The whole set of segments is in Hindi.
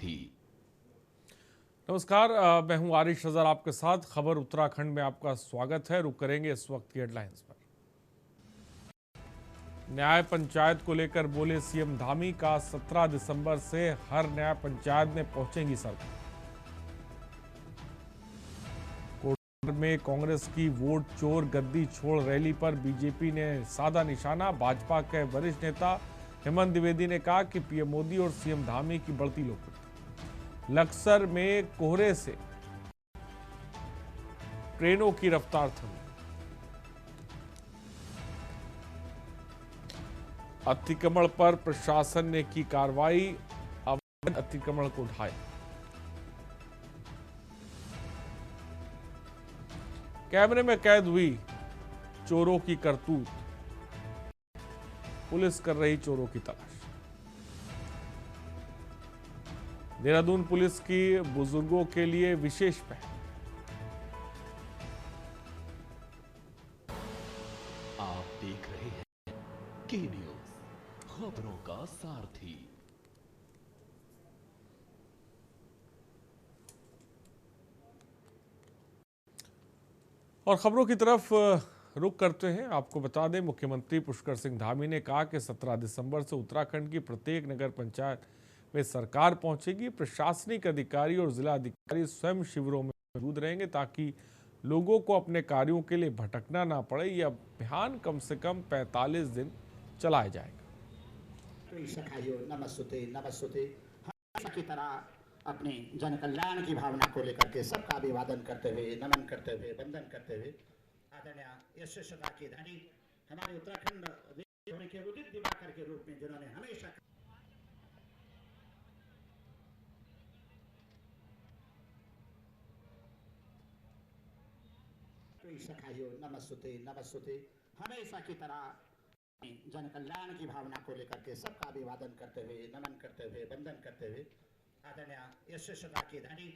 सारथी। नमस्कार, मैं हूं आरिश अजहर आपके साथ। खबर उत्तराखंड में आपका स्वागत है। रुक करेंगे इस वक्त की हेडलाइंस पर। न्याय पंचायत को लेकर बोले सीएम धामी का 17 दिसंबर से हर न्याय पंचायत में पहुंचेंगी सरकार। कोटद्वार में कांग्रेस की वोट चोर गद्दी छोड़ रैली पर बीजेपी ने साधा निशाना। भाजपा के वरिष्ठ नेता हेमंत द्विवेदी ने कहा कि पीएम मोदी और सीएम धामी की बढ़ती लोकप्रियता। लक्सर में कोहरे से ट्रेनों की रफ्तार थमी। अतिक्रमण पर प्रशासन ने की कार्रवाई, अवैध अतिक्रमण को ढाया। कैमरे में कैद हुई चोरों की करतूत, पुलिस कर रही चोरों की तलाश। देहरादून पुलिस की बुजुर्गों के लिए विशेष पहल। आप देख रहे हैं के न्यूज, खबरों का सारथी। और खबरों की तरफ रुख करते हैं। आपको बता दें, मुख्यमंत्री पुष्कर सिंह धामी ने कहा कि 17 दिसंबर से उत्तराखंड की प्रत्येक नगर पंचायत में सरकार पहुंचेगी। प्रशासनिक अधिकारी और जिला अधिकारी स्वयं शिविरों में मौजूद रहेंगे ताकि लोगों को अपने कार्यों के लिए भटकना ना पड़े। यह अभियान कम से कम 45 दिन चलाया जाएगा। नमस्ते नमस्ते की तरह अपने जन कल्याण की भावना को लेकर के सबका अभिवादन करते हुए, नमन करते हुए, वंदन करते हुए आदरणीय यशस्वता की धनी हमारे उत्तराखंड होने के उदित दिवाकर के रूप में जिन्होंने हमेशा नमस्ते नमस्ते हमेशा की तरह जन कल्याण की भावना को लेकर के सबका अभिवादन करते हुए, नमन करते हुए, वंदन करते हुए आदरणीय यशस्वता की धनी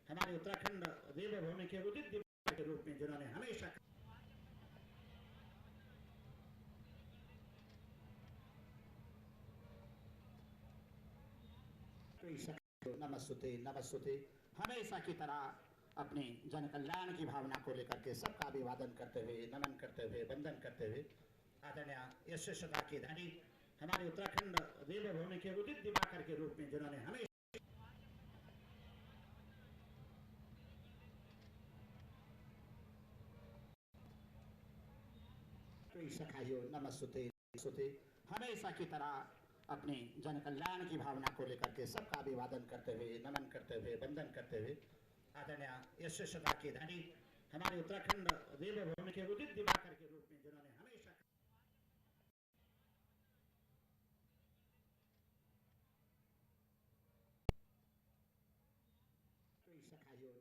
हमारे उत्तराखंड देवभूमि के उदित दिवाकर के रूप में जिन्होंने हमेशा नमस्ते नमस्ते हमेशा की तरह अपने जन कल्याण की भावना को लेकर के सबका अभिवादन करते हुए, नमन करते हुए, वंदन करते हुए आदरणीय यशस्वता की धनी हमारे उत्तराखंड देवभूमि के उदित दिवाकर के रूप में जिन्होंने हमेशा नमस्ते नमस्ते हमेशा की तरह अपने जन कल्याण की भावना को लेकर के सबका अभिवादन करते हुए, नमन करते हुए, वंदन करते हुए आदरणीय यशस्वता की धनी हमारे उत्तराखंड देवभूमि के उदित दिवाकर के रूप में जिन्होंने हमेशा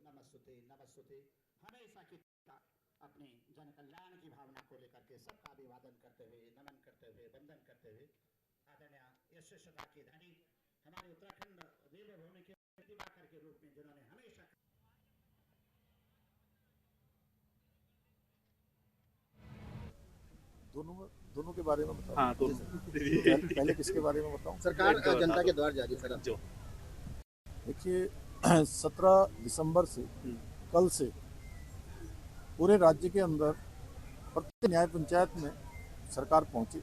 नमस्ते नमस्ते हमेशा की तरह अपने जन कल्याण की भावना को लेकर के सबका अभिवादन करते हुए, नमन करते हुए, वंदन करते हुए आदरणीय यशस्वता की धनी हमारे उत्तराखंड देवभूमि के दिवाकर के रूप में जिन्होंने हमेशा दोनों के बारे में बताओ। हाँ, पहले किसके बारे में बताऊं? सरकार जनता के द्वार जारी सर। देखिए, 17 दिसंबर से कल से पूरे राज्य के अंदर प्रत्येक न्याय पंचायत में सरकार पहुंची।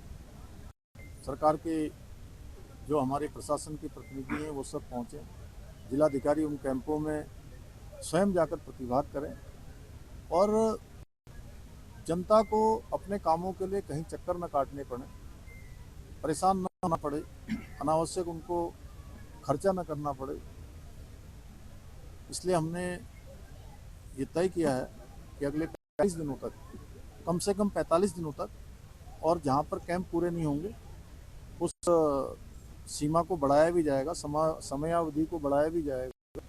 सरकार के जो हमारे प्रशासन के प्रतिनिधि हैं वो सब पहुंचे। जिलाधिकारी उन कैंपों में स्वयं जाकर प्रतिभाग करें और जनता को अपने कामों के लिए कहीं चक्कर न काटने पड़े, परेशान न होना पड़े, अनावश्यक उनको खर्चा न करना पड़े। इसलिए हमने ये तय किया है कि अगले 45 दिनों तक, कम से कम 45 दिनों तक, और जहाँ पर कैंप पूरे नहीं होंगे उस सीमा को बढ़ाया भी जाएगा, समयावधि को बढ़ाया भी जाएगा।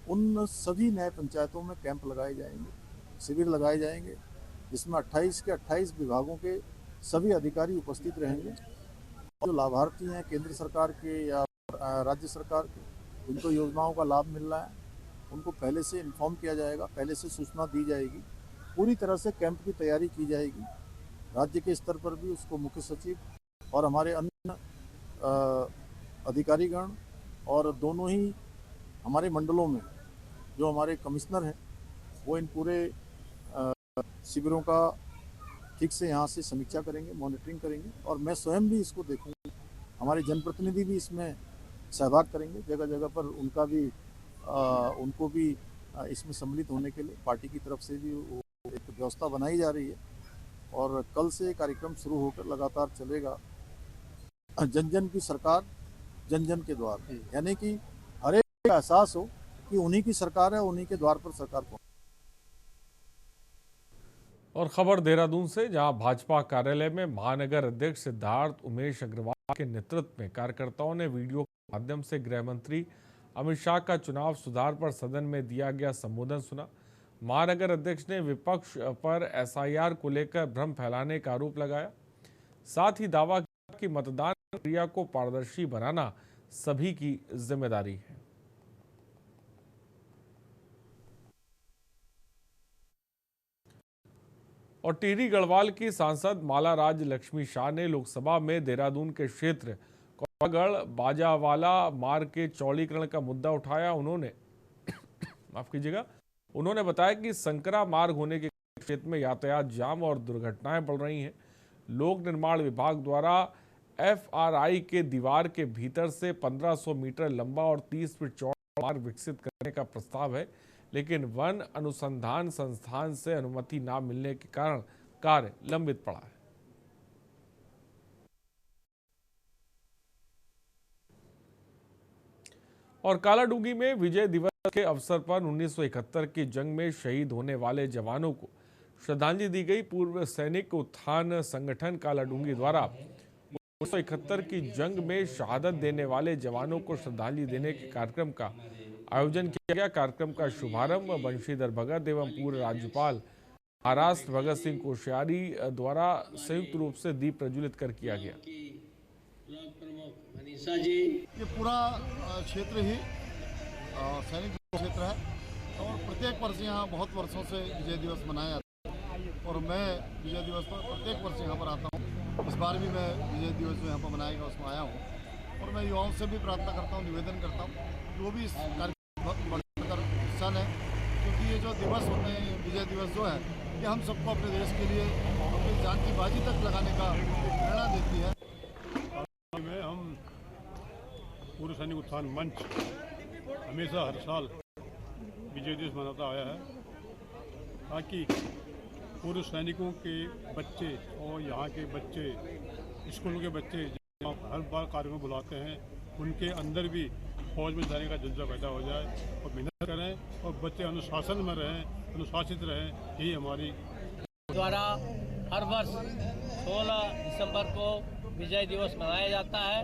उन सभी न्याय पंचायतों में कैंप लगाए जाएंगे, शिविर लगाए जाएंगे, जिसमें 28 के 28 विभागों के सभी अधिकारी उपस्थित रहेंगे। और जो लाभार्थी हैं केंद्र सरकार के या राज्य सरकार के, जिनको योजनाओं का लाभ मिल रहा है, उनको पहले से इन्फॉर्म किया जाएगा, पहले से सूचना दी जाएगी। पूरी तरह से कैंप की तैयारी की जाएगी। राज्य के स्तर पर भी उसको मुख्य सचिव और हमारे अन्य अधिकारीगण और दोनों ही हमारे मंडलों में जो हमारे कमिश्नर हैं वो इन पूरे शिविरों का ठीक से यहाँ से समीक्षा करेंगे, मॉनिटरिंग करेंगे और मैं स्वयं भी इसको देखूंगा। हमारे जनप्रतिनिधि भी इसमें सहभाग करेंगे, जगह जगह पर उनको भी इसमें सम्मिलित होने के लिए पार्टी की तरफ से भी एक व्यवस्था बनाई जा रही है और कल से कार्यक्रम शुरू होकर लगातार चलेगा। जन जन की सरकार, जन जन के द्वार, यानी कि हर एक का एहसास हो कि उन्हीं की सरकार है, उन्हीं के द्वार पर सरकार पहुंचे। और खबर देहरादून से, जहां भाजपा कार्यालय में महानगर अध्यक्ष सिद्धार्थ उमेश अग्रवाल के नेतृत्व में कार्यकर्ताओं ने वीडियो के माध्यम से गृह मंत्री अमित शाह का चुनाव सुधार पर सदन में दिया गया संबोधन सुना। महानगर अध्यक्ष ने विपक्ष पर एसआईआर को लेकर भ्रम फैलाने का आरोप लगाया। साथ ही दावा किया कि मतदान प्रक्रिया को पारदर्शी बनाना सभी की जिम्मेदारी है। और टिहरी गढ़वाल की सांसद माला राज लक्ष्मी शाह ने लोकसभा में देहरादून के क्षेत्र कोलागढ़ बाजावाला मार्ग के चौड़ीकरण का मुद्दा उठाया। उन्होंने उन्होंने बताया कि संकरा मार्ग होने के क्षेत्र में यातायात जाम और दुर्घटनाएं बढ़ रही हैं। लोक निर्माण विभाग द्वारा एफआरआई के दीवार के भीतर से 1500 मीटर लंबा और 30 फीट चौड़ा मार्ग विकसित करने का प्रस्ताव है, लेकिन वन अनुसंधान संस्थान से अनुमति न मिलने के कारण कार्य लंबित पड़ा है। और कालाडूंगी में विजय दिवस के अवसर पर 1971 की जंग में शहीद होने वाले जवानों को श्रद्धांजलि दी गई। पूर्व सैनिक उत्थान संगठन कालाडूंगी द्वारा 1971 की जंग में शहादत देने वाले जवानों को श्रद्धांजलि देने के कार्यक्रम का आयोजन किया गया। कार्यक्रम का शुभारंभ बंशीधर भगत एवं पूर्व राज्यपाल महाराष्ट्र भगत सिंह कोश्यारी द्वारा संयुक्त रूप से दीप प्रज्वलित कर किया गया। ये पूरा क्षेत्र ही सैनिक क्षेत्र है और प्रत्येक वर्ष यहाँ बहुत वर्षों से विजय दिवस मनाया जाता है और मैं विजय दिवस पर प्रत्येक वर्ष यहाँ पर आता हूँ। इस बार भी मैं विजय दिवस जो यहाँ पर मनाएगा उसमें आया हूँ और मैं युवाओं से भी प्रार्थना करता हूँ, निवेदन करता हूँ कि वो भी इस कार्यक्रम बढ़कर हिस्सा लें, क्योंकि ये जो दिवस होते हैं, विजय दिवस जो है, ये हम सबको अपने देश के लिए अपनी जान की बाजी तक लगाने का प्रेरणा देती है। हम पूर्व सैनिक उत्थान मंच हमेशा हर साल विजय दिवस मनाता आया है ताकि पूर्व सैनिकों के बच्चे और यहाँ के बच्चे, स्कूलों के बच्चे हर बार कार्यक्रम बुलाते हैं, उनके अंदर भी फौज में जाने का जज्बा पैदा हो जाए और मेहनत करें और बच्चे अनुशासन में रहें, अनुशासित रहें। यही हमारी द्वारा हर वर्ष 16 दिसंबर को विजय दिवस मनाया जाता है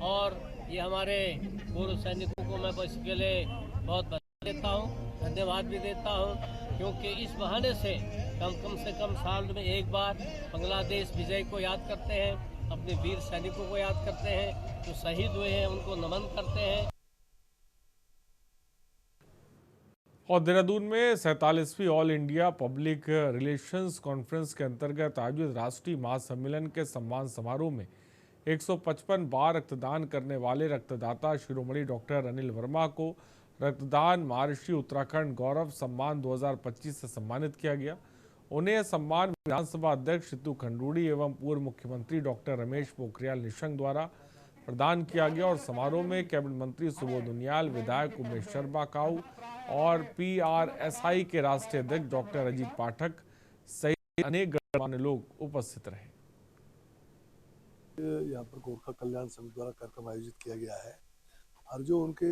और ये हमारे पूर्व सैनिकों को मैं इसके लिए बहुत बधाई देता हूँ, धन्यवाद भी देता हूँ, क्योंकि इस बहाने से कम से कम साल में एक बार बांग्लादेश विजय को याद करते हैं, अपने वीर सैनिकों को याद करते हैं, जो शहीद हुए हैं उनको नमन करते हैं। और देहरादून में 47वीं all India public relations conference के अंतर्गत आयोजित राष्ट्रीय महासम्मेलन के सम्मान समारोह में 155 बार रक्तदान करने वाले रक्तदाता शिरोमणि डॉक्टर अनिल वर्मा को रक्तदान महर्षि उत्तराखंड गौरव सम्मान 2025 से सम्मानित किया गया। उन्हें सम्मान विधानसभा अध्यक्ष ऋतु खंडूड़ी एवं पूर्व मुख्यमंत्री डॉक्टर रमेश पोखरियाल निशंक द्वारा प्रदान किया गया। और समारोह में कैबिनेट मंत्री सुबोध उनियाल, विधायक उमेश शर्मा काऊ और PRSI के राष्ट्रीय अध्यक्ष डॉक्टर अजीत पाठक सहित अनेक गणमान्य लोग उपस्थित रहे। यहाँ पर गोरखा कल्याण समिति द्वारा कार्यक्रम आयोजित किया गया है और जो उनके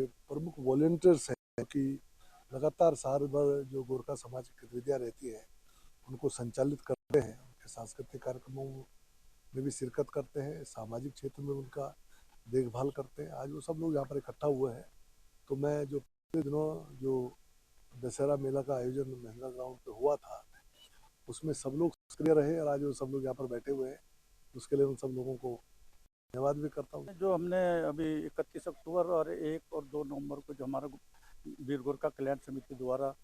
प्रमुख वॉलंटियर्स हैं कि लगातार साल भर जो गोरखा समाज की गतिविधियाँ रहती हैं उनको संचालित करते हैं, उनके सांस्कृतिक कार्यक्रमों में भी शिरकत करते हैं, सामाजिक क्षेत्र में उनका देखभाल करते हैं। आज वो सब लोग यहाँ पर इकट्ठा हुए हैं। तो मैं जो पिछले दिनों जो दशहरा मेला का आयोजन महिंद्रा ग्राउंड पे हुआ था उसमें सब लोग सक्रिय रहे और आज वो सब लोग यहाँ पर बैठे हुए हैं, उसके लिए उन सब लोगों को धन्यवाद भी करता हूँ। जो हमने अभी 31 अक्टूबर और 1 और 2 नवंबर को जो हमारा वीर गोरखा कल्याण समिति द्वारा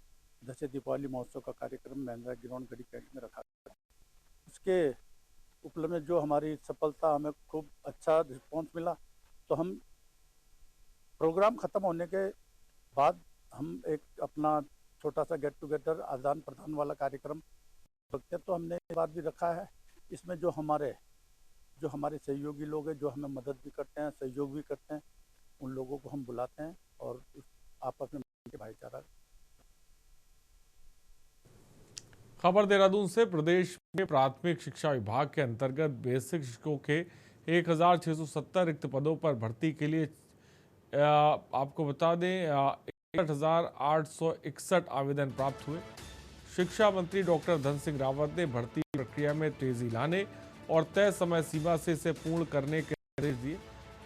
दशहरा दीपावली महोत्सव का कार्यक्रम महिंद्रा ग्राउंड गढ़ी कैंट में रखा गया, उसके उपलक्ष्य में जो हमारी सफलता, हमें खूब अच्छा रिस्पॉन्स मिला, तो हम प्रोग्राम खत्म होने के बाद हम एक अपना छोटा सा गेट टुगेदर आदान प्रदान वाला कार्यक्रम रखते हैं। तो हमने एक बात भी रखा है, इसमें जो हमारे सहयोगी लोग हैं, जो हमें मदद भी करते हैं, सहयोग भी करते हैं, उन लोगों को हम बुलाते हैं और आपस में भाईचारा। खबर देहरादून से। प्रदेश में प्राथमिक शिक्षा विभाग के अंतर्गत बेसिक शिक्षकों के 1670 रिक्त पदों पर भर्ती के लिए आपको बता दें 61,861 आवेदन प्राप्त हुए। शिक्षा मंत्री डॉक्टर धन सिंह रावत ने भर्ती प्रक्रिया में तेजी लाने और तय समय सीमा से इसे पूर्ण करने के निर्देश दिए।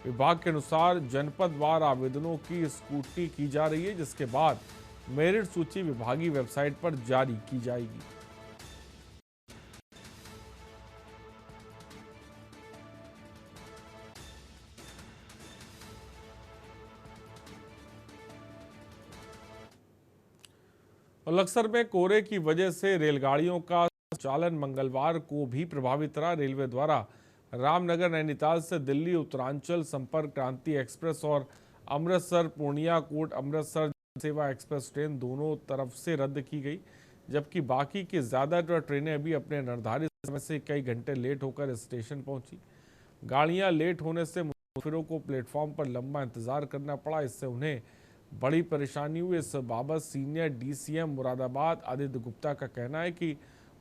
विभाग के अनुसार जनपदवार आवेदनों की स्क्रूटनी की जा रही है, जिसके बाद मेरिट सूची विभागीय वेबसाइट पर जारी की जाएगी। लक्सर में कोहरे की वजह से रेलगाड़ियों का संचालन मंगलवार को भी प्रभावित रहा। रेलवे द्वारा रामनगर नैनीताल से दिल्ली उत्तरांचल संपर्क क्रांति एक्सप्रेस और अमृतसर पूर्णिया कोट अमृतसर सेवा एक्सप्रेस ट्रेन दोनों तरफ से रद्द की गई, जबकि बाकी की ज्यादातर ट्रेनें अभी अपने निर्धारित समय से कई घंटे लेट होकर स्टेशन पहुंची। गाड़ियां लेट होने से मुसाफिरों को प्लेटफॉर्म पर लंबा इंतजार करना पड़ा, इससे उन्हें बड़ी परेशानी हुई। इस बाबत सीनियर डीसीएम मुरादाबाद आदित्य गुप्ता का कहना है कि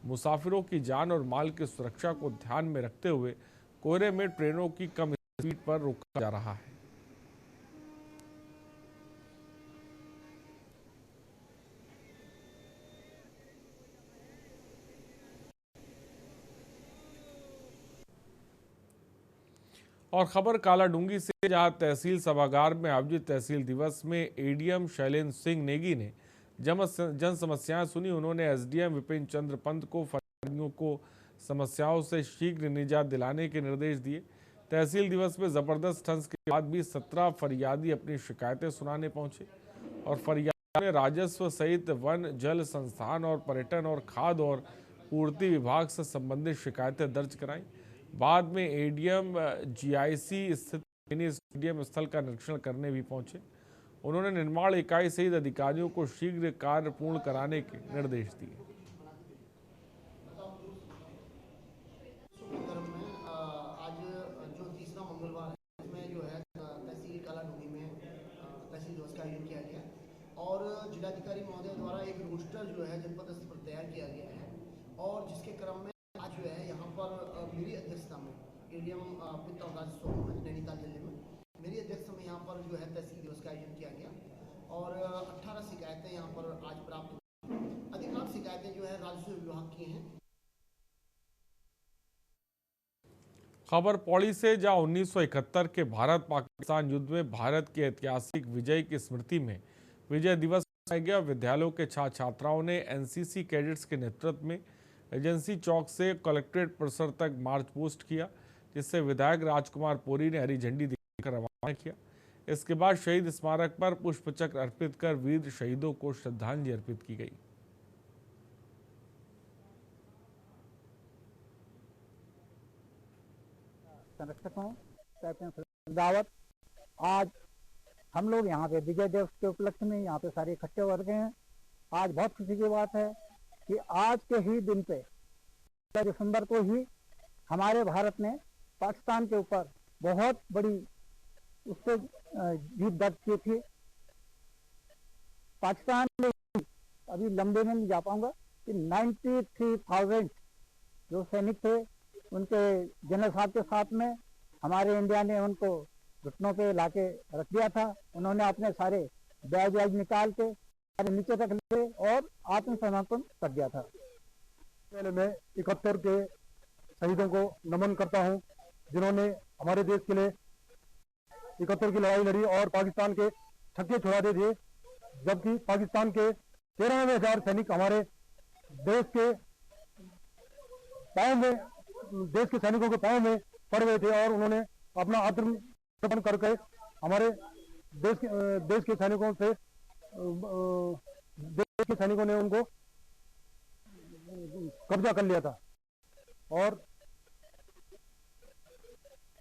मुसाफिरों की जान और माल की सुरक्षा को ध्यान में रखते हुए कोहरे में ट्रेनों की कम स्पीड पर रोका जा रहा है। और खबर कालाडूंगी से, जहां तहसील सभागार में आयोजित तहसील दिवस में एडीएम शैलेंद्र सिंह नेगी ने जन समस्याएं सुनी। उन्होंने एसडीएम विपिन चंद्र पंत को फरियादियों को समस्याओं से शीघ्र निजात दिलाने के निर्देश दिए। तहसील दिवस में जबरदस्त ठंस के बाद भी 17 फरियादी अपनी शिकायतें सुनाने पहुंचे और फरियादियों ने राजस्व सहित वन, जल संस्थान और पर्यटन और खाद्य और पूर्ति विभाग से संबंधित शिकायतें दर्ज कराईं। बाद में एडीएम जीआईसी स्थित मिनी स्टेडियम स्थल का निरीक्षण करने भी पहुंचे। उन्होंने निर्माण इकाई सहित अधिकारियों को शीघ्र कार्य पूर्ण कराने के निर्देश दिए। आज जो तीसरा मंगलवार है, इसमें जो है तहसील कालाडूंगी में तहसील दिवस का आयोजन किया गया और जिलाधिकारी महोदय द्वारा एक रोस्टर जो है जनपद स्तर पर तैयार किया गया है और जिसके क्रम में आज जो है यहाँ पर मेरी अध्यक्षता में एडीएम वित्त और राजस्व में नैनीताल जिले में मेरी अध्यक्षता में यहाँ पर जो है तहसील दिवस का आयोजन किया गया और 18 शिकायतें यहाँ पर आज प्राप्त हुई। अधिकांश शिकायतें जो है राजस्व विभाग की हैं। खबर पौड़ी से, जहां 1971 के भारत पाकिस्तान युद्ध में भारत के ऐतिहासिक विजय की स्मृति में विजय दिवस मनाया गया। विद्यालयों के छात्र छात्राओं ने एनसीसी कैडेट्स के नेतृत्व में एजेंसी चौक से कलेक्ट्रेट परिसर तक मार्च पोस्ट किया, जिससे विधायक राजकुमार पोरी ने हरी झंडी दिखाकर रवाना किया। इसके बाद शहीद स्मारक पर पुष्पचक्र अर्पित कर वीर शहीदों को श्रद्धांजलि अर्पित की गई। संरक्षकों कैप्टन दावत, आज हम लोग यहाँ पे विजय दिवस के उपलक्ष्य में यहाँ पे सारे इकट्ठे हो गए हैं। आज बहुत खुशी की बात है कि आज के ही दिन पे 15 दिसंबर को ही हमारे भारत ने पाकिस्तान के ऊपर बहुत बड़ी उससे जीत दर्ज की थी। पाकिस्तान में अभी लंबे में नहीं जा पाऊंगा कि 93,000 जो सैनिक थे उनके जनरल साहब के साथ में हमारे इंडिया ने उनको घुटनों पे लाके रख दिया था। उन्होंने अपने सारे बैग वैग निकाल के नीचे रख लिए और आत्मसमर्पण कर दिया था। पहले मैं 71 के शहीदों को नमन करता हूं, जिन्होंने हमारे देश के लिए 71 की लड़ाई लड़ी और पाकिस्तान के छक्के छुड़ाते थे, जबकि पाकिस्तान के 93,000 सैनिक हमारे देश के पाँव में, देश के सैनिकों के पाँव में पड़ गए थे और उन्होंने अपना आत्मसमर्पण करके हमारे देश के सैनिकों से देश के सैनिकों ने उनको कब्जा कर लिया था। और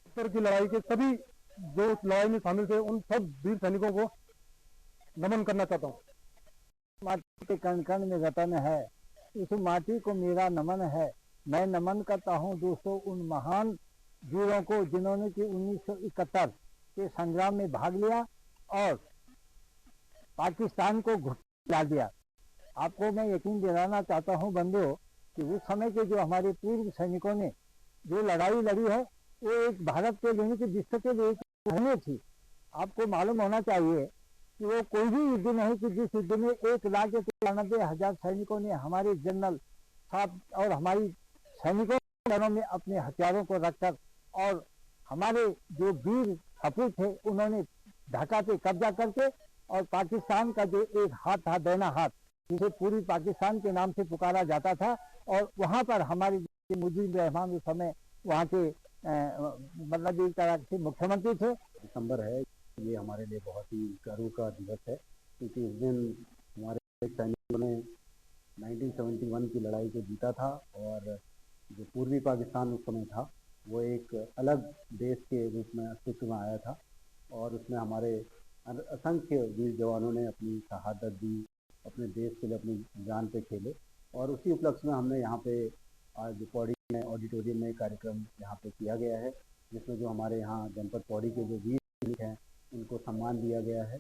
उत्तर की लड़ाई के सभी जो उस लड़ाई में शामिल थे उन सब वीर सैनिकों को नमन करना चाहता हूँ। माटी के कण कण में वतन है, उस माटी को मेरा नमन है। मैं नमन करता हूँ दोस्तों उन महान वीरों को जिन्होंने कि 1971 के संग्राम में भाग लिया और पाकिस्तान को घुटा दिया। आपको मैं यकीन दिलाना चाहता हूँ बंधुओं कि उस समय के जो हमारे पूर्व सैनिकों ने जो लड़ाई लड़ी है वो एक भारत के लिए कि विश्व के लिए रहने थी। आपको मालूम होना चाहिए कि वो कोई भी युद्ध नहीं कि जिस युद्ध में 1,93,000 सैनिकों ने हमारे जनरल साहब और हमारी सैनिकों में अपने हथियारों को रखकर और हमारे जो वीर सपूत थे उन्होंने ढाका पे कब्जा करके और पाकिस्तान का जो एक हाथ था दैना हाथ जिसे पूरी पाकिस्तान के नाम से पुकारा जाता था और वहाँ पर हमारे मुजीब रहमान उस समय वहाँ के मतलब एक तरह से मुख्यमंत्री थे। दिसंबर है, ये हमारे लिए बहुत ही गर्व का दिवस है क्योंकि इस दिन हमारे सैनिकों ने 1971 की लड़ाई को जीता था और जो पूर्वी पाकिस्तान उस समय था वो एक अलग देश के रूप में अस्तित्व में आया था और उसमें हमारे असंख्य वीर जवानों ने अपनी शहादत दी, अपने देश के लिए अपनी जान पे खेले और उसी उपलक्ष्य में हमने यहाँ पे आज पौड़ी में ऑडिटोरियम में कार्यक्रम यहाँ पे किया गया है जिसमें जो हमारे यहाँ जनपद पौड़ी के जो वीर सैनिक हैं उनको सम्मान दिया गया है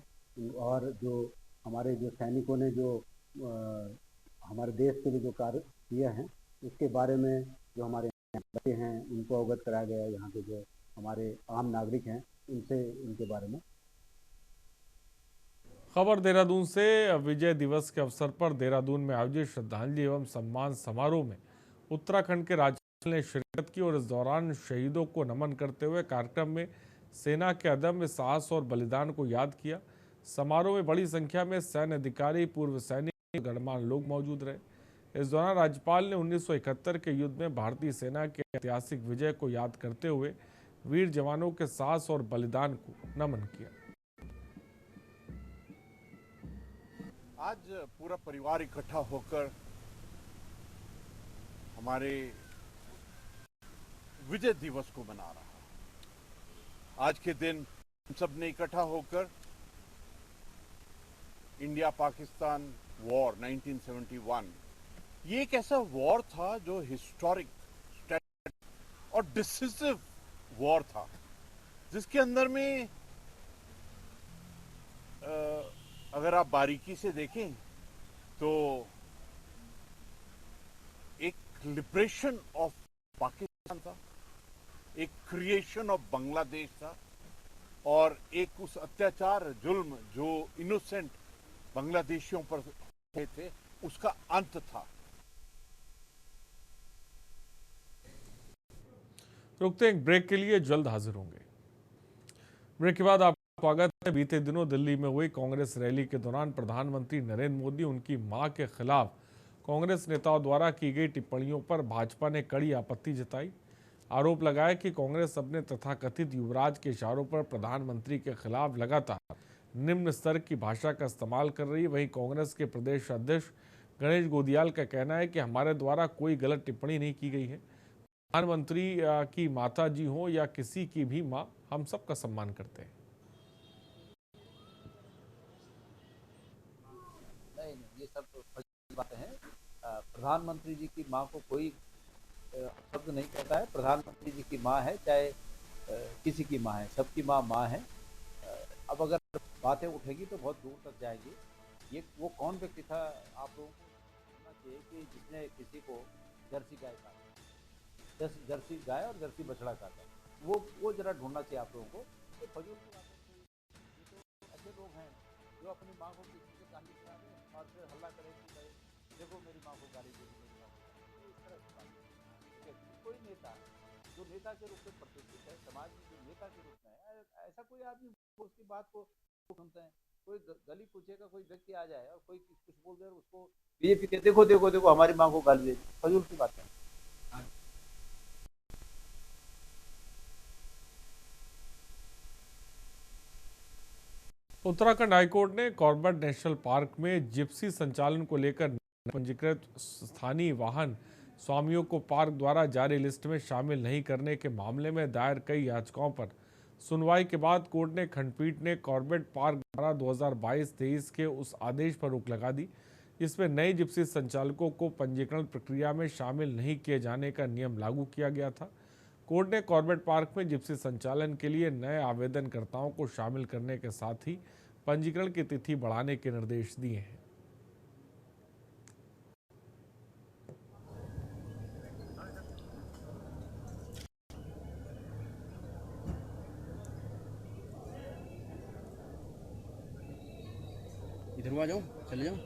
और जो हमारे जो सैनिकों ने जो हमारे देश के लिए जो कार्य किए हैं उसके बारे में जो हमारे बच्चे हैं उनको अवगत कराया गया है। यहाँ के जो हमारे आम नागरिक हैं उनसे उनके बारे में। खबर देहरादून से विजय दिवस के अवसर पर देहरादून में आयोजित श्रद्धांजलि एवं सम्मान समारोह में उत्तराखंड के राज्यपाल ने शिरकत की और इस दौरान शहीदों को नमन करते हुए कार्यक्रम में सेना के अदम्य साहस और बलिदान को याद किया। समारोह में बड़ी संख्या में सैन्य अधिकारी, पूर्व सैनिक, गणमान्य लोग मौजूद रहे। इस दौरान राज्यपाल ने 1971 के युद्ध में भारतीय सेना के ऐतिहासिक विजय को याद करते हुए वीर जवानों के साहस और बलिदान को नमन किया। आज पूरा परिवार इकट्ठा होकर हमारे विजय दिवस को मना रहा है। आज के दिन हम सब ने इकट्ठा होकर इंडिया पाकिस्तान वॉर 1971 ये एक ऐसा वॉर था जो हिस्टोरिक और डिसिसिव वॉर था जिसके अंदर में अगर आप बारीकी से देखें तो एक लिबरेशन ऑफ पाकिस्तान था, एक क्रिएशन ऑफ बांग्लादेश था और एक उस अत्याचार जुल्म जो इनोसेंट बांग्लादेशियों पर थे उसका अंत था। रुकते हैं एक ब्रेक के लिए, जल्द हाजिर होंगे। ब्रेक के बाद आपका स्वागत है। बीते दिनों दिल्ली में हुई कांग्रेस रैली के दौरान प्रधानमंत्री नरेंद्र मोदी उनकी मां के खिलाफ कांग्रेस नेताओं द्वारा की गई टिप्पणियों पर भाजपा ने कड़ी आपत्ति जताई। आरोप लगाया कि कांग्रेस अपने तथाकथित युवराज के इशारों पर प्रधानमंत्री के खिलाफ लगातार निम्न स्तर की भाषा का इस्तेमाल कर रही है। वहीं कांग्रेस के प्रदेश अध्यक्ष गणेश गोदियाल का कहना है कि हमारे द्वारा कोई गलत टिप्पणी नहीं की गई है। प्रधानमंत्री की माता जी हो या किसी की भी मां, हम सबका सम्मान करते हैं। नहीं, ये सब फर्जी बातें हैं। प्रधानमंत्री जी की मां को कोई शब्द नहीं कहता है। प्रधानमंत्री जी की मां है चाहे किसी की मां है, सबकी मां है। अब अगर बातें उठेगी तो बहुत दूर तक जाएगी। ये वो कौन व्यक्ति था आप लोगों को समझना चाहिए कि जिसने किसी को जर्सी गाय काटा, जर्सी गाय और जर्सी बछड़ा काटा, वो जरा ढूंढना चाहिए आप लोगों को। तो फजूल की बातें ये तो ऐसे लोग हैं जो अपनी माँ को किसी से गाली करा दें और फिर हल्ला करें कि भाई देखो मेरी माँ को गाली दे दी, मेरी माँ को। इस तरह की बात कोई नेता जो नेता के रूप में प्रतिष्ठित है, समाज में जो नेता के रूप में है, ऐसा कोई आदमी उसकी बात को सुनते हैं। कोई गली पूछे का कोई व्यक्ति आ जाए और कोई कुछ बोल दे उसको बीजेपी के देखो देखो देखो हमारी माँ को गाली दे दी, फजूल की बात है। उत्तराखंड हाईकोर्ट ने कॉर्बेट नेशनल पार्क में जिप्सी संचालन को लेकर पंजीकृत स्थानीय वाहन स्वामियों को पार्क द्वारा जारी लिस्ट में शामिल नहीं करने के मामले में दायर कई याचिकाओं पर सुनवाई के बाद कोर्ट ने खंडपीठ ने कॉर्बेट पार्क द्वारा 2022-23 के उस आदेश पर रोक लगा दी जिसमें नए जिप्सी संचालकों को पंजीकरण प्रक्रिया में शामिल नहीं किए जाने का नियम लागू किया गया था। कोर्ट ने कॉर्बेट पार्क में जिप्सी संचालन के लिए नए आवेदनकर्ताओं को शामिल करने के साथ ही पंजीकरण की तिथि बढ़ाने के निर्देश दिए हैं। इधर आ जाओ, चले जाओ।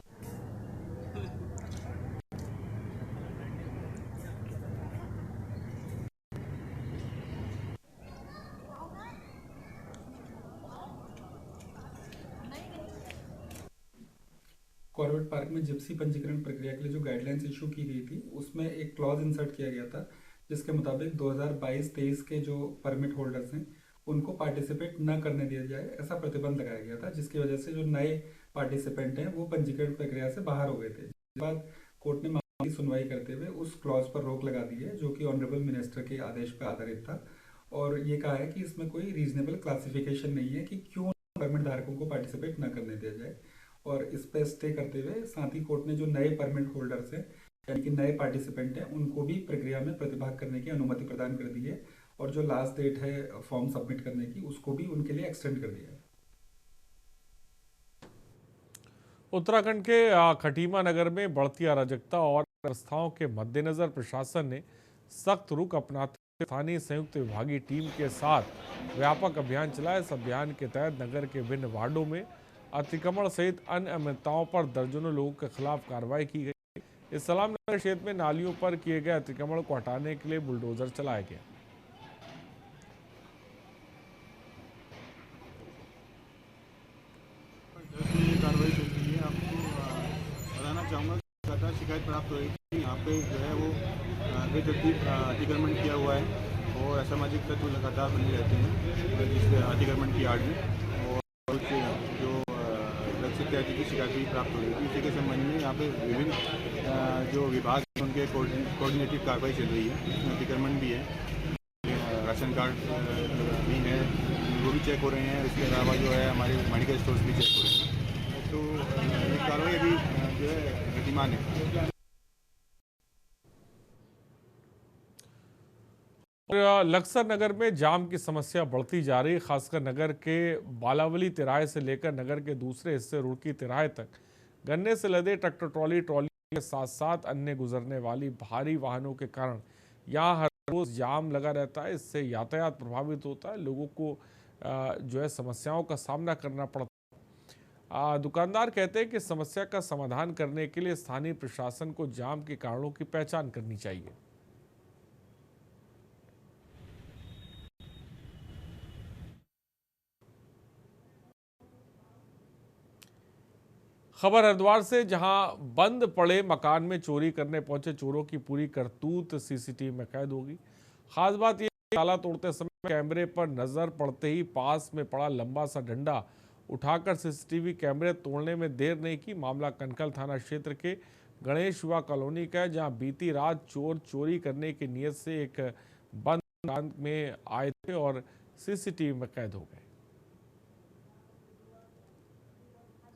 कॉर्बेट पार्क में जिप्सी पंजीकरण प्रक्रिया के लिए जो गाइडलाइंस इशू की गई थी उसमें एक क्लॉज इंसर्ट किया गया था जिसके मुताबिक 2022-23 के जो परमिट होल्डर्स हैं उनको पार्टिसिपेट न करने दिया जाए, ऐसा प्रतिबंध लगाया गया था, जिसकी वजह से जो नए पार्टिसिपेंट हैं वो पंजीकरण प्रक्रिया से बाहर हो गए थे। इसके बाद कोर्ट ने मामले की सुनवाई करते हुए उस क्लॉज पर रोक लगा दी है जो कि ऑनरेबल मिनिस्टर के आदेश पर आधारित था और ये कहा है कि इसमें कोई रीजनेबल क्लासिफिकेशन नहीं है कि क्यों परमिट धारकों को पार्टिसिपेट न करने दिया जाए। और इस पर स्टे करते हुए साथ ही कोर्ट ने जो नए परमिट होल्डर्स हैं यानी कि नए पार्टिसिपेंट हैं उनको भी प्रक्रिया में प्रतिभाग करने की अनुमति प्रदान कर दी है और जो लास्ट डेट है फॉर्म सबमिट करने की उसको भी उनके लिए एक्सटेंड कर दिया है। उत्तराखंड के खटीमा नगर में बढ़ती अराजकता और व्यवस्थाओं के मद्देनजर प्रशासन ने सख्त रुख अपनाते स्थानीय संयुक्त विभागीय टीम के साथ व्यापक अभियान चलाया। इस अभियान के तहत नगर के विभिन्न वार्डों में अतिक्रमण सहित अन्य अनियमितताओं पर दर्जनों लोगों के खिलाफ कार्रवाई की गई। इस सलाम नगर क्षेत्र में नालियों पर किए गए अतिक्रमण को हटाने के लिए बुलडोजर चलाए गए। कार्रवाई चल रही है। आपको बताना चाहूँगा कि लगातार शिकायत प्राप्त हो रही थी यहाँ पे जो है वो बेतरतीब अतिक्रमण किया हुआ है और असामाजिक तत्व लगातार बने रहते हैं जिस अतिक्रमण की आड़ में और कुछ जो ड्रग्स इत्यादि की शिकायत भी प्राप्त हो रही थी। इसी के संबंध में यहाँ पे विभिन्न जो विभाग हैं उनके कोऑर्डिनेटिव कार्रवाई चल रही है। इसमें अतिक्रमण भी है, राशन कार्ड भी है, वो भी चेक हो रहे हैं। इसके अलावा जो है हमारे मेडिकल स्टोर्स भी चेक हो रहे हैं। तो ये कार्रवाई अभी जो है गतिमान है। लक्सर नगर में जाम की समस्या बढ़ती जा रही, खासकर नगर के बालावली तिराहे से लेकर नगर के दूसरे हिस्से रुड़की तिराहे तक गन्ने से लदे ट्रैक्टर ट्रॉली के साथ साथ अन्य गुजरने वाली भारी वाहनों के कारण यहाँ हर रोज जाम लगा रहता है। इससे यातायात प्रभावित होता है, लोगों को जो है समस्याओं का सामना करना पड़ता है। दुकानदार कहते हैं कि समस्या का समाधान करने के लिए स्थानीय प्रशासन को जाम के कारणों की पहचान करनी चाहिए। खबर हरिद्वार से, जहां बंद पड़े मकान में चोरी करने पहुंचे चोरों की पूरी करतूत सीसीटीवी में कैद होगी। खास बात यह ताला तोड़ते समय कैमरे पर नजर पड़ते ही पास में पड़ा लंबा सा डंडा उठाकर सीसीटीवी कैमरे तोड़ने में देर नहीं की। मामला कनकल थाना क्षेत्र के गणेश युवा कॉलोनी का है, जहां बीती रात चोर चोरी करने की नीयत से एक बंद दुकान में आए थे और सीसीटीवी में कैद हो गए।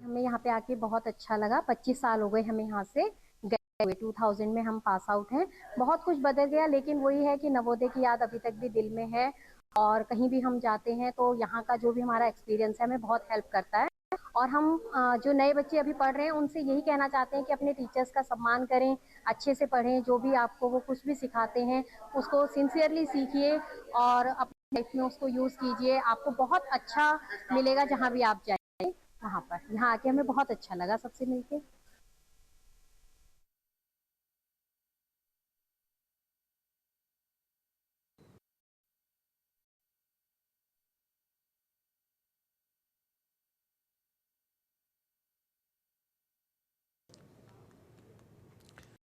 हमें यहाँ पे आके बहुत अच्छा लगा। 25 साल हो गए हमें यहाँ से गए हुए। 2000 में हम पास आउट हैं। बहुत कुछ बदल गया, लेकिन वही है कि नवोदय की याद अभी तक भी दिल में है और कहीं भी हम जाते हैं तो यहाँ का जो भी हमारा एक्सपीरियंस है हमें बहुत हेल्प करता है। और हम जो नए बच्चे अभी पढ़ रहे हैं उनसे यही कहना चाहते हैं कि अपने टीचर्स का सम्मान करें, अच्छे से पढ़ें, जो भी आपको वो कुछ भी सिखाते हैं उसको सिंसियरली सीखिए और अपनी लाइफ में उसको यूज़ कीजिए। आपको बहुत अच्छा मिलेगा जहाँ भी आप जाए वहाँ पर। यहाँ आके हमें बहुत अच्छा लगा सबसे मिलके।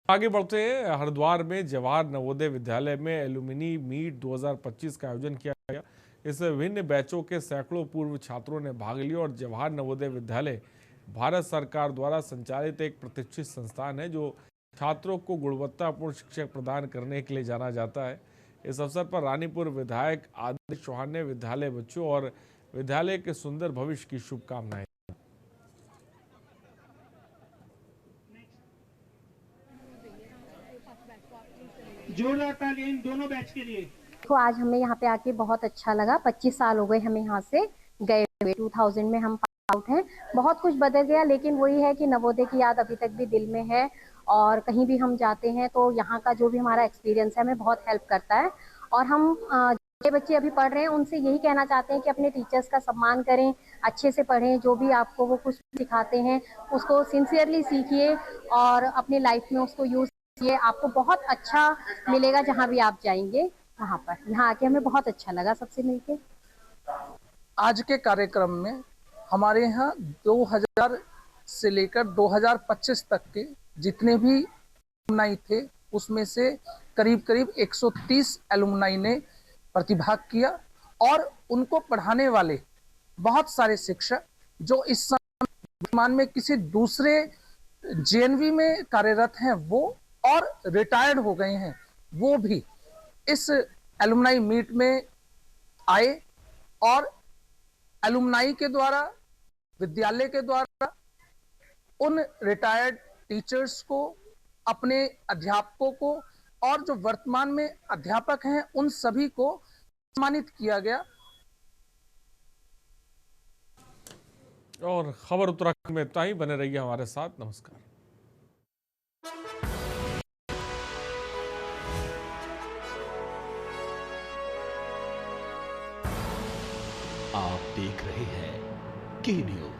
आगे बढ़ते हैं। हरिद्वार में जवाहर नवोदय विद्यालय में एलुमिनी मीट 2025 का आयोजन किया गया। इसमें विभिन्न बैचों के सैकड़ों पूर्व छात्रों ने भाग लिया और जवाहर नवोदय विद्यालय भारत सरकार द्वारा संचालित एक प्रतिष्ठित संस्थान है जो छात्रों को गुणवत्तापूर्ण शिक्षा प्रदान करने के लिए जाना जाता है। इस अवसर पर रानीपुर विधायक आदित्य चौहान ने विद्यालय बच्चों और विद्यालय के सुंदर भविष्य की शुभकामनाएं। जोरदार ताली इन दोनों बैच के लिए। तो आज हमें यहाँ पे आके बहुत अच्छा लगा। 25 साल हो गए हमें यहाँ से गए हुए। 2000 में हम पास आउट हैं। बहुत कुछ बदल गया, लेकिन वही है कि नवोदय की याद अभी तक भी दिल में है। और कहीं भी हम जाते हैं तो यहाँ का जो भी हमारा एक्सपीरियंस है हमें बहुत हेल्प करता है। और हम जो बच्चे अभी पढ़ रहे हैं उनसे यही कहना चाहते हैं कि अपने टीचर्स का सम्मान करें, अच्छे से पढ़ें, जो भी आपको वो कुछ सिखाते हैं उसको सिंसियरली सीखिए और अपनी लाइफ में उसको यूज कीजिए। आपको बहुत अच्छा मिलेगा जहाँ भी आप जाएंगे वहाँ पर। यहाँ आके हमें बहुत अच्छा लगा सबसे मिलके। आज के कार्यक्रम में हमारे यहाँ 2000 से लेकर 2025 तक के जितने भी एलुमनाई थे उसमें से करीब करीब 130 एलुमनाई ने प्रतिभाग किया और उनको पढ़ाने वाले बहुत सारे शिक्षक जो इस समय वर्तमान में किसी दूसरे जेएनवी में कार्यरत हैं वो और रिटायर्ड हो गए हैं, वो भी इस एलुमनाई मीट में आए और एलुमनाई के द्वारा, विद्यालय के द्वारा उन रिटायर्ड टीचर्स को, अपने अध्यापकों को और जो वर्तमान में अध्यापक हैं उन सभी को सम्मानित किया गया। और खबर उत्तराखंड में इतना ही। बने रहिए हमारे साथ। नमस्कार। आप देख रहे हैं के न्यूज।